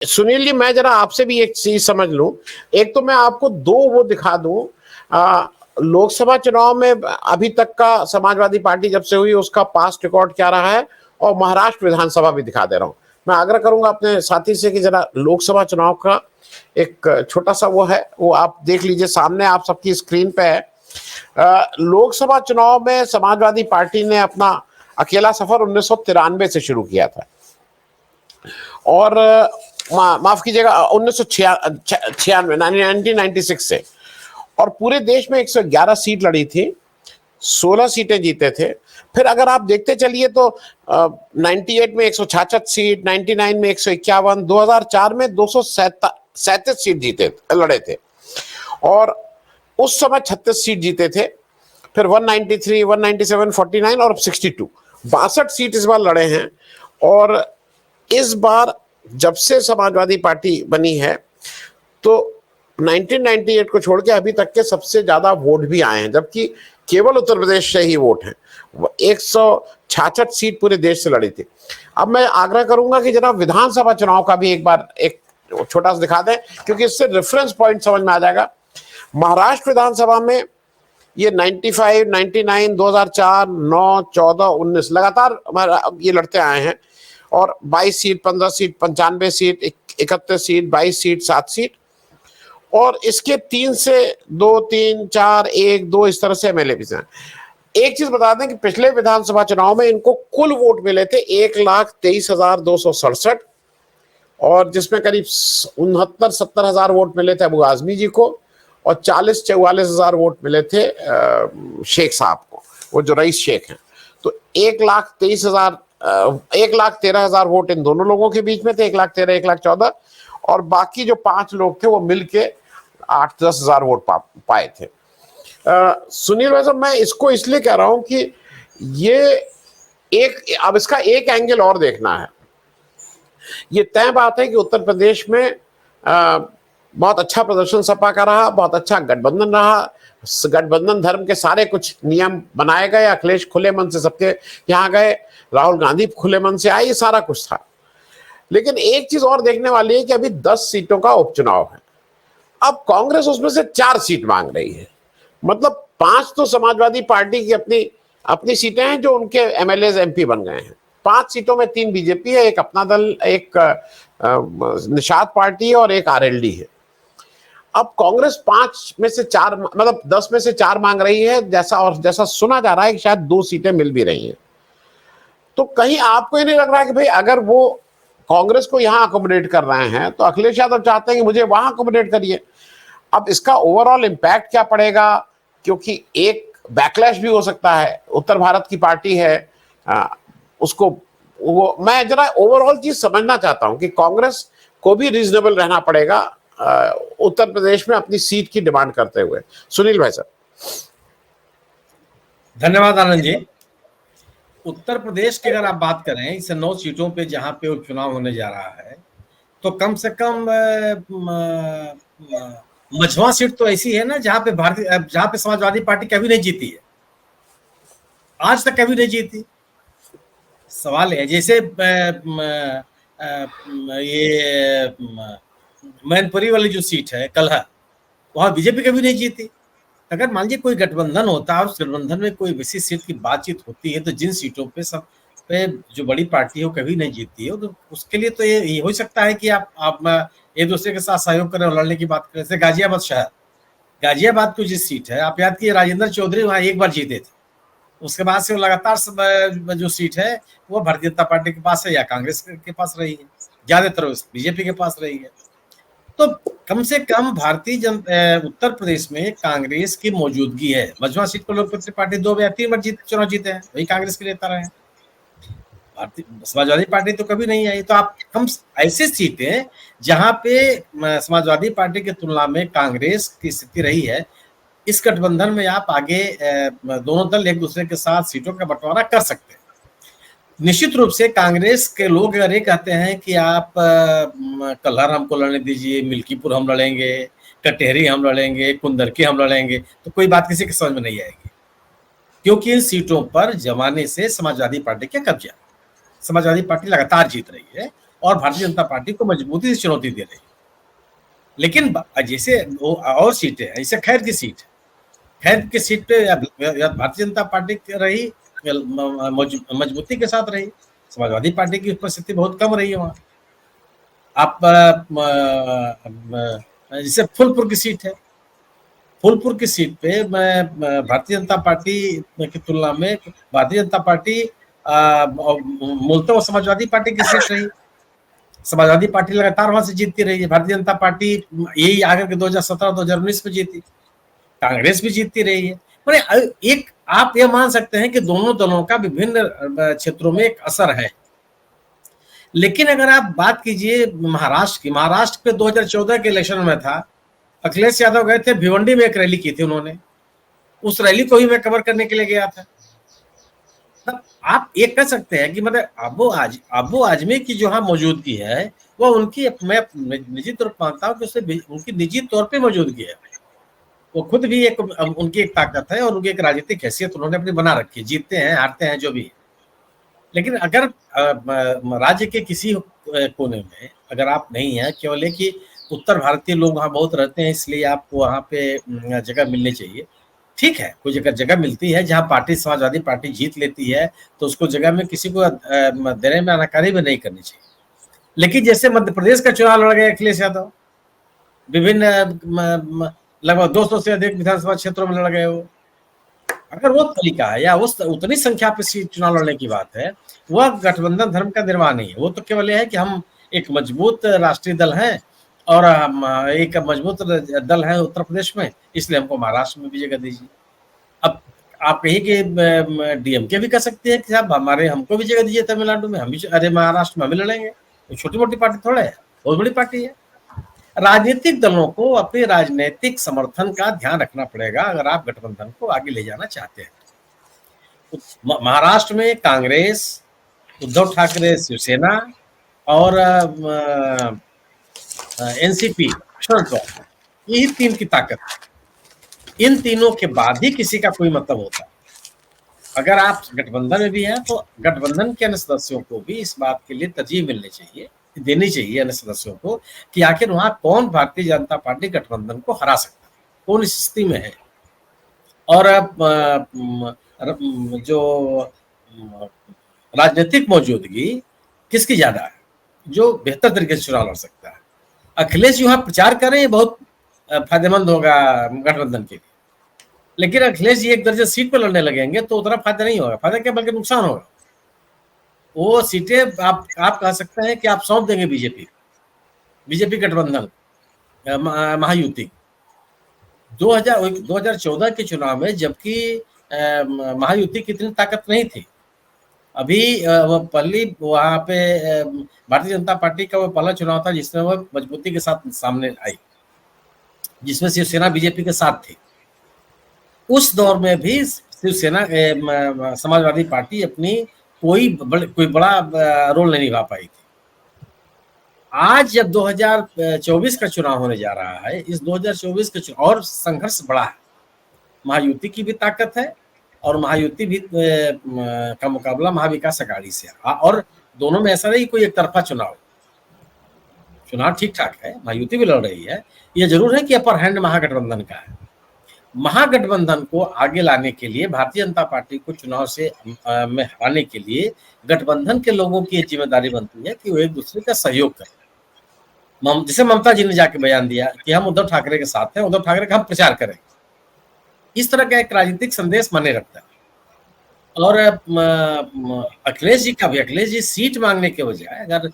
सुनील जी, मैं जरा आपसे भी एक चीज समझ लूं। एक तो मैं आपको दो वो दिखा दूं। लोकसभा चुनाव में अभी तक का समाजवादी पार्टी जब से हुई उसका पास्ट रिकॉर्ड क्या रहा है, और महाराष्ट्र विधानसभा भी दिखा दे रहा हूं। मैं आग्रह करूंगा अपने साथी से कि जरा लोकसभा चुनाव का एक छोटा सा वो है, वो आप देख लीजिए, सामने आप सबकी स्क्रीन पे है। लोकसभा चुनाव में समाजवादी पार्टी ने अपना अकेला सफर 1993 से शुरू किया था, और माफ कीजिएगा 1996 1996 से, और पूरे देश में 111 सीट लड़ी थी, 16 सीटें जीते थे। फिर अगर आप देखते चलिए तो 98 में 166 सीट, 99 में 151, 2004 में 237 सीट जीते लड़े थे, और उस समय 36 सीट जीते थे। फिर 193, 197, 49 और 62, 62 सीट इस बार लड़े हैं। और इस बार जब से समाजवादी पार्टी बनी है तो 1998 को छोड़ के अभी तक के सबसे ज्यादा वोट भी आए हैं, जबकि केवल उत्तर प्रदेश से ही वोट हैं। 166 सीट पूरे देश से लड़ी थी। अब मैं आग्रह करूंगा कि जरा विधानसभा चुनाव का भी एक बार एक छोटा सा दिखा दें, क्योंकि इससे रेफरेंस पॉइंट समझ में आ जाएगा। महाराष्ट्र विधानसभा में ये 95, 99, 2004, 9, 14, 19 लगातार ये लड़ते आए हैं, और 22 seat, 15 seat, 95 seat, 31 seat, 22 seat, 7 seat, और इसके 3 से 2, 3, 4, 1, 2 इस तरह से एमएलए भी हैं। एक चीज बता दें कि पिछले विधानसभा चुनाव में इनको कुल वोट मिले थे 1,23,267, और जिसमें करीब 69-70 हजार वोट मिले थे अबू आजमी जी को, और 40-44 हजार वोट मिले थे शेख साहब को, वो जो रईस शेख हैं। तो 1,13,000 वोट इन दोनों लोगों के बीच में थे, 1,13,000, 1,14,000, और बाकी जो 5 लोग थे वो मिलके 8-10 हजार वोट पाए थे। सुनील भाई साहब, मैं इसको इसलिए कह रहा हूं कि ये अब इसका एक एंगल और देखना है। ये तय बात है कि उत्तर प्रदेश में बहुत अच्छा प्रदर्शन सपा का रहा, बहुत अच्छा गठबंधन रहा, गठबंधन धर्म के सारे कुछ नियम बनाए गए, अखिलेश खुले मन से सबके यहाँ गए, राहुल गांधी खुले मन से आए, ये सारा कुछ था। लेकिन एक चीज और देखने वाली है कि अभी 10 सीटों का उपचुनाव है। अब कांग्रेस उसमें से 4 सीट मांग रही है, मतलब 5 तो समाजवादी पार्टी की अपनी अपनी सीटें हैं जो उनके एमएलए एमपी बन गए हैं। 5 सीटों में 3 बीजेपी है, एक अपना दल, एक निषाद पार्टी है, और एक आरएलडी है। अब कांग्रेस 5 में से 4, मतलब 10 में से 4 मांग रही है, जैसा सुना जा रहा है कि शायद 2 सीटें मिल भी रही हैं। तो कहीं आपको ये नहीं लग रहा है कि भाई अगर वो कांग्रेस को यहां अकोमोडेट कर रहे हैं तो अखिलेश यादव चाहते हैं कि मुझे वहां अकोमोडेट करिए। अब इसका ओवरऑल इंपैक्ट क्या पड़ेगा, क्योंकि एक बैकलैश भी हो सकता है, उत्तर भारत की पार्टी है, उसको वो मैं जरा ओवरऑल चीज समझना चाहता हूं कि कांग्रेस को भी रीजनेबल रहना पड़ेगा उत्तर प्रदेश में अपनी सीट की डिमांड करते हुए। सुनील भाई साहब। धन्यवाद आनंद जी। उत्तर प्रदेश की अगर आप बात करें, इस 9 सीटों पे जहां पे उपचुनाव होने जा रहा है, तो कम से कम मझवा सीट तो ऐसी है ना जहां पे समाजवादी पार्टी कभी नहीं जीती है, आज तक कभी नहीं जीती। सवाल है जैसे ये मैनपुरी वाली जो सीट है कलहा, वहां बीजेपी कभी नहीं जीती। अगर मान लीजिए कोई गठबंधन होता है और उस गठबंधन में कोई विशेष सीट की बातचीत होती है, तो जिन सीटों पे सब पे जो बड़ी पार्टी है वो कभी नहीं जीतती है, तो उसके लिए तो ये हो सकता है कि आप एक दूसरे के साथ सहयोग करें और लड़ने की बात करें। जैसे गाजियाबाद शहर, गाजियाबाद की जिस सीट है, आप याद कीजिए राजेंद्र चौधरी वहां एक बार जीते थे, उसके बाद से वो लगातार जो सीट है वो भारतीय जनता पार्टी के पास है या कांग्रेस के पास रही है, ज्यादातर बीजेपी के पास रही है। तो कम से कम उत्तर प्रदेश में कांग्रेस की मौजूदगी है। मझवा सीट पर लोकतांत्रिक पार्टी 2 या 3 बार चुनाव जीते हैं, वही कांग्रेस के नेता रहे हैं, भारतीय समाजवादी पार्टी तो कभी नहीं आई। तो आप हम ऐसी सीटें जहां पे समाजवादी पार्टी की तुलना में कांग्रेस की स्थिति रही है, इस गठबंधन में आप आगे दोनों दल एक दूसरे के साथ सीटों का बंटवारा कर सकते हैं। निश्चित रूप से कांग्रेस के लोग अगर ये कहते हैं कि आप कल्हर हमको लड़ने दीजिए, मिल्कीपुर हम लड़ेंगे, कटेहरी हम लड़ेंगे, कुंदरकी हम लड़ेंगे, तो कोई बात किसी के समझ में नहीं आएगी, क्योंकि इन सीटों पर जमाने से समाजवादी पार्टी का कब्जा, समाजवादी पार्टी लगातार जीत रही है। और भारतीय जनता पार्टी को मजबूती से चुनौती दे रही है। लेकिन जैसे और सीटें हैं, जैसे खैर की सीट, खैर की सीट पे भारतीय जनता पार्टी रही मजबूती के साथ रही, समाजवादी पार्टी की उपस्थिति बहुत कम रही है वहां। आप जैसे फूलपुर की सीट है, फूलपुर की सीट पे मैं भारतीय जनता पार्टी की तुलना में भारतीय जनता पार्टी मूलतः वो समाजवादी पार्टी की सीट रही, समाजवादी पार्टी लगातार वहां से जीतती रही है। भारतीय जनता पार्टी यही आगे के 2017-2019 में जीती, कांग्रेस भी जीतती रही है। एक आप यह मान सकते हैं कि दोनों दलों का विभिन्न क्षेत्रों में एक असर है। लेकिन अगर आप बात कीजिए महाराष्ट्र की, महाराष्ट्र पे 2014 के इलेक्शन में था, अखिलेश यादव गए थे, भिवंडी में एक रैली की थी उन्होंने, उस रैली को ही मैं कवर करने के लिए गया था। तब आप ये कह सकते हैं कि मतलब अबू आजमी की जो हाँ मौजूदगी है वो उनकी, मैं निजी तौर पर मानता हूँ कि उससे उनकी निजी तौर पे मौजूदगी है, वो खुद भी एक उनकी एक ताकत है और उनकी एक राजनीतिक हैसियत उन्होंने अपनी बना रखी है, जीतते हैं हारते हैं जो भी। लेकिन अगर राज्य के किसी कोने में अगर आप नहीं है, केवल है कि उत्तर भारतीय लोग वहाँ बहुत रहते हैं इसलिए आपको वहाँ पे जगह मिलनी चाहिए, ठीक है, कोई जगह मिलती है जहाँ पार्टी समाजवादी पार्टी जीत लेती है तो उसको जगह में किसी को देने में आनाकानी भी नहीं करनी चाहिए। लेकिन जैसे मध्य प्रदेश का चुनाव लड़ गए अखिलेश यादव, विभिन्न लगभग 200 से अधिक विधानसभा क्षेत्रों में लड़ गए वो, अगर वो तरीका है या उस उतनी संख्या पे सीट चुनाव लड़ने की बात है, वह गठबंधन धर्म का निर्माण नहीं है। वो तो केवल यह है कि हम एक मजबूत राष्ट्रीय दल हैं और हम एक मजबूत दल है उत्तर प्रदेश में, इसलिए हमको महाराष्ट्र में भी जगह दीजिए। अब आप कहिए कि डीएमके भी कह सकते हैं कि साहब हमको भी जगह दीजिए तमिलनाडु में, हम भी, अरे महाराष्ट्र में हम भी लड़ेंगे, तो छोटी मोटी पार्टी थोड़ा है, बहुत बड़ी पार्टी है। राजनीतिक दलों को अपने राजनीतिक समर्थन का ध्यान रखना पड़ेगा अगर आप गठबंधन को आगे ले जाना चाहते हैं। महाराष्ट्र में कांग्रेस, उद्धव ठाकरे शिवसेना और एनसीपी शरद पवार, यही तीन की ताकत है। इन तीनों के बाद ही किसी का कोई मतलब होता है। अगर आप गठबंधन में भी हैं तो गठबंधन के अन्य सदस्यों को भी इस बात के लिए तरजीह मिलनी चाहिए, देनी चाहिए अन्य सदस्यों को कि आखिर वहां कौन भारतीय जनता पार्टी गठबंधन को हरा सकता है, कौन स्थिति में है, और जो राजनीतिक मौजूदगी किसकी ज्यादा है, जो बेहतर तरीके से चुनाव लड़ सकता है। अखिलेश जी वहां प्रचार करें बहुत फायदेमंद होगा गठबंधन के लिए, लेकिन अखिलेश जी एक दर्जन सीट पर लड़ने लगेंगे तो उतना फायदा नहीं होगा, फायदा क्या बल्कि नुकसान होगा। वो सीटें आप कह सकते हैं कि आप सौंप देंगे बीजेपी गठबंधन महायुति। 2014 के चुनाव में जबकि महायुति की इतनी ताकत नहीं थी, अभी पहली वहां पे भारतीय जनता पार्टी का वो पहला चुनाव था जिसमें वो मजबूती के साथ सामने आई, जिसमें शिवसेना बीजेपी के साथ थी। उस दौर में भी शिवसेना समाजवादी पार्टी अपनी कोई बड़ा रोल नहीं निभा पाई थी। आज जब 2024 का चुनाव होने जा रहा है, इस 2024 के चुनाव और संघर्ष बड़ा है, महायुति की भी ताकत है और महायुति भी का मुकाबला महाविकास अघाड़ी से, और दोनों में ऐसा नहीं कोई एक तरफा चुनाव ठीक ठाक है, महायुति भी लड़ रही है। ये जरूर है कि अपर हैंड महागठबंधन का है। महागठबंधन को आगे लाने के लिए, भारतीय जनता पार्टी को चुनाव से में हराने के लिए गठबंधन के लोगों की जिम्मेदारी बनती है कि वो एक दूसरे का सहयोग करें। जैसे ममता जी ने जाके बयान दिया कि हम उद्धव ठाकरे के साथ हैं, उद्धव ठाकरे का हम प्रचार करें, इस तरह का एक राजनीतिक संदेश माने रखता है। और अखिलेश जी का भी, अखिलेश जी सीट मांगने के बजाय, अगर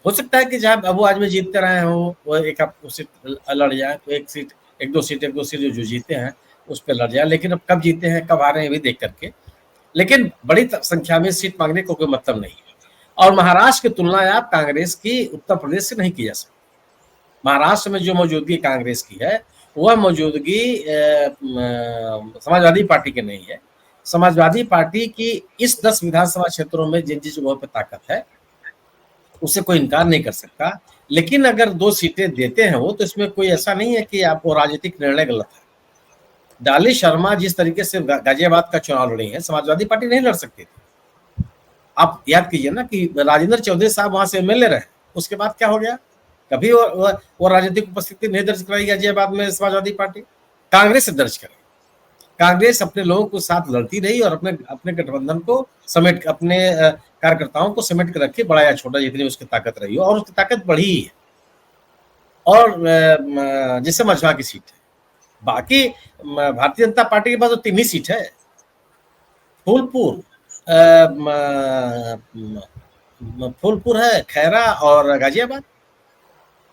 हो सकता है कि जहाँ अबू आजमी जीतते रहे हो वो एक आप सीट लड़ जाए तो एक दो सीट जो जीते हैं उस पर लड़ जाए, लेकिन अब कब जीते हैं कब आ रहे हैं भी देख करके, लेकिन बड़ी संख्या में सीट मांगने को कोई मतलब नहीं है। और महाराष्ट्र की तुलना आप कांग्रेस की उत्तर प्रदेश से नहीं की जा सकती। महाराष्ट्र में जो मौजूदगी कांग्रेस की है वह मौजूदगी समाजवादी पार्टी की नहीं है। समाजवादी पार्टी की इस 10 विधानसभा क्षेत्रों में जिन जगहों पर ताकत है उससे कोई इनकार नहीं कर सकता, लेकिन अगर 2 सीटें देते हैं वो, तो इसमें कोई ऐसा नहीं है कि आपको राजनीतिक निर्णय गलत है। डाली शर्मा जिस तरीके से गाजियाबाद का चुनाव लड़ी है, समाजवादी पार्टी नहीं लड़ सकती थी। आप याद कीजिए ना कि राजेंद्र चौधरी साहब वहां से एमएलए रहे, उसके बाद क्या हो गया? कभी वो राजनीतिक उपस्थिति नहीं दर्ज कराई गाजियाबाद में समाजवादी पार्टी, कांग्रेस से दर्ज कराई। कांग्रेस अपने लोगों के साथ लड़ती रही और अपने अपने गठबंधन को समेट, अपने कार्यकर्ताओं को समेट के रखे, बड़ा या छोटा जितनी उसकी ताकत रही हो, और उसकी ताकत बढ़ी है। और जैसे मझवा की सीट है, बाकी भारतीय जनता पार्टी के पास तो 3 ही सीट है, फूलपुर, फूलपुर है, खैरा और गाजियाबाद,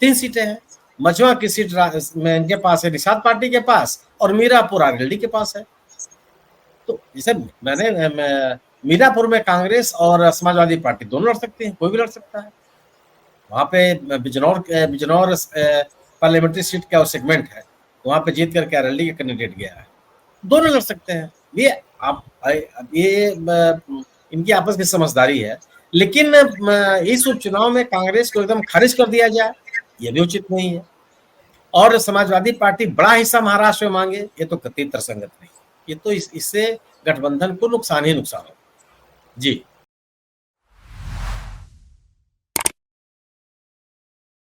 3 सीटें हैं। मझवा की सीट में इनके पास है, निषाद पार्टी के पास, और मीरापुर आरएलडी के पास है। तो जैसे मैंने मीरापुर में कांग्रेस और समाजवादी पार्टी दोनों लड़ सकते हैं, कोई भी लड़ सकता है। वहां पे बिजनौर पार्लियामेंट्री सीट का सेगमेंट है, वहां पे जीत करके आरएलडी के कैंडिडेट गया है, दोनों लड़ सकते हैं। ये इनकी आपस की समझदारी है। लेकिन इस उपचुनाव में कांग्रेस को एकदम खारिज कर दिया जाए, ये भी उचित नहीं है। और समाजवादी पार्टी बड़ा हिस्सा महाराष्ट्र में मांगे, ये तो कतई तर्कसंगत नहीं। ये तो इससे गठबंधन को नुकसान ही नुकसान हो। जी।